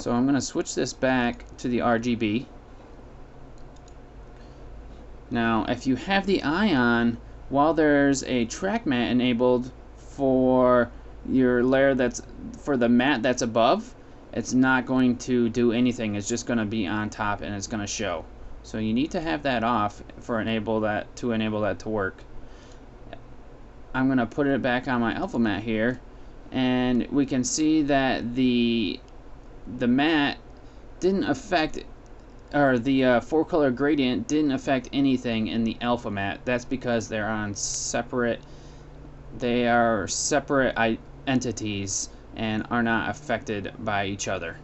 So I'm going to switch this back to the RGB. Now, if you have the eye on, while there's a track matte enabled for your layer that's for the matte that's above, it's not going to do anything. It's just going to be on top and it's going to show. So you need to have that off for enable that to work. I'm going to put it back on my alpha matte here, and we can see that the matte didn't affect, or the 4-color gradient didn't affect anything in the alpha matte. That's because they are separate entities and are not affected by each other.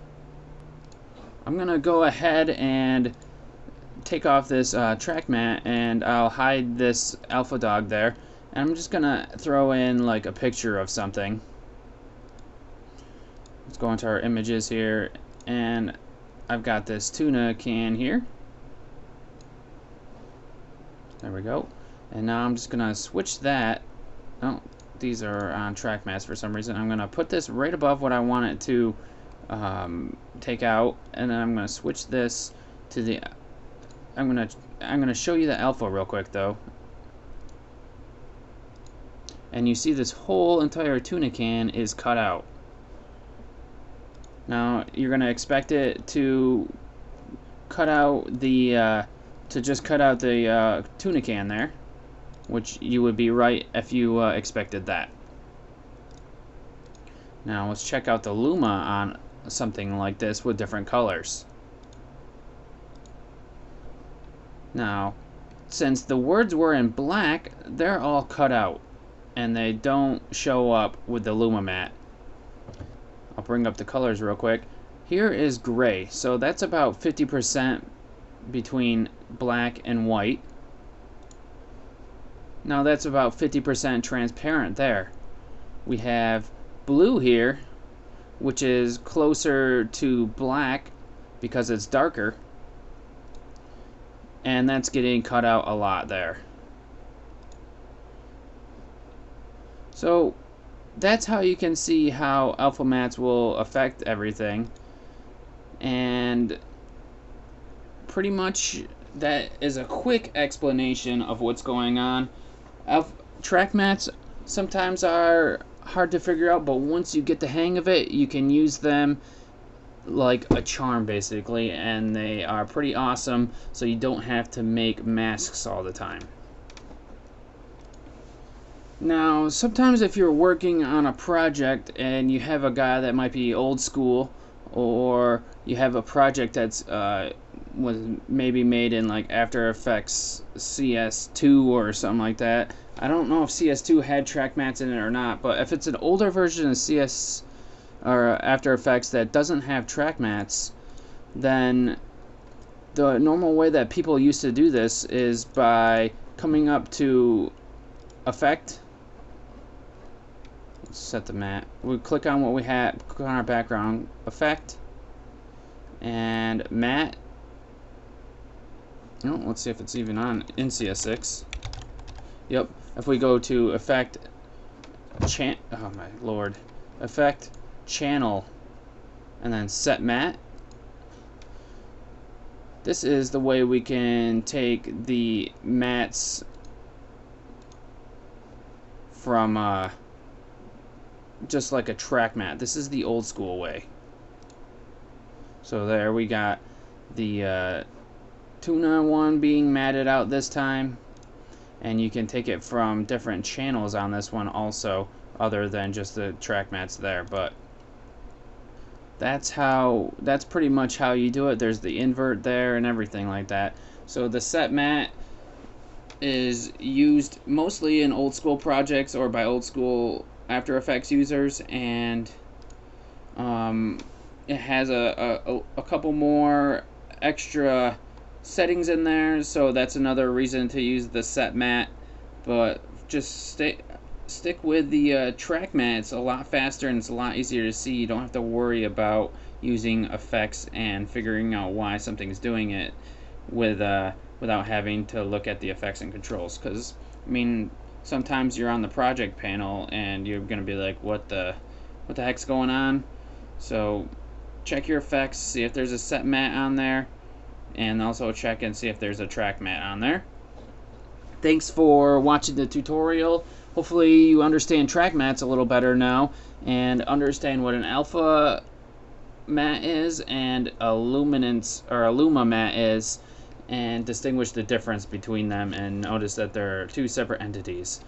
I'm going to go ahead and take off this track matte, and I'll hide this alpha dog there, and I'm just going to throw in like a picture of something. Let's go into our images here, and I've got this tuna can here. There we go. And now I'm just gonna switch that. Oh, these are on track mattes for some reason. I'm gonna put this right above what I want it to take out, and then I'm gonna switch this to the. I'm gonna show you the alpha real quick though. And you see this whole entire tuna can is cut out. Now you're going to expect it to cut out the tuna can there, which you would be right if you expected that. Now let's check out the luma on something like this with different colors. Now, since the words were in black, they're all cut out and they don't show up with the luma matte. I'll bring up the colors real quick. Here is gray, so that's about 50% between black and white. Now that's about 50% transparent there. We have blue here, which is closer to black because it's darker, and that's getting cut out a lot there. So that's how you can see how alpha mattes will affect everything, and pretty much that is a quick explanation of what's going on. Track mattes sometimes are hard to figure out, but once you get the hang of it, you can use them like a charm basically, and they are pretty awesome, so you don't have to make masks all the time. Now, sometimes if you're working on a project and you have a guy that might be old school, or you have a project that's was maybe made in like After Effects CS6 or something like that. I don't know if CS2 had track mattes in it or not, but if it's an older version of CS or After Effects that doesn't have track mattes, then the normal way that people used to do this is by coming up to Effect. Set the matte. We click on what we had, click on our background, Effect, and matte. Oh, let's see if it's even on in CS6. Yep. If we go to Effect, oh my lord, Effect, Channel, and then Set Matte. This is the way we can take the mattes from just like a track matte. This is the old school way. So there we got the tuna one being matted out this time, and you can take it from different channels on this one also, other than just the track mattes there. But that's pretty much how you do it. There's the invert there and everything like that. So the set matte is used mostly in old school projects or by old school After Effects users, and it has a couple more extra settings in there, so that's another reason to use the set matte. But just stick with the track matte. It's a lot faster and it's a lot easier to see. You don't have to worry about using effects and figuring out why something's doing it without having to look at the effects and controls. Because I mean, sometimes you're on the project panel and you're gonna be like, what the heck's going on? So check your effects, see if there's a set mat on there, and also check and see if there's a track mat on there. Thanks for watching the tutorial. Hopefully you understand track mats a little better now and understand what an alpha mat is and a luminance or a luma mat is, and distinguish the difference between them and notice that they're two separate entities.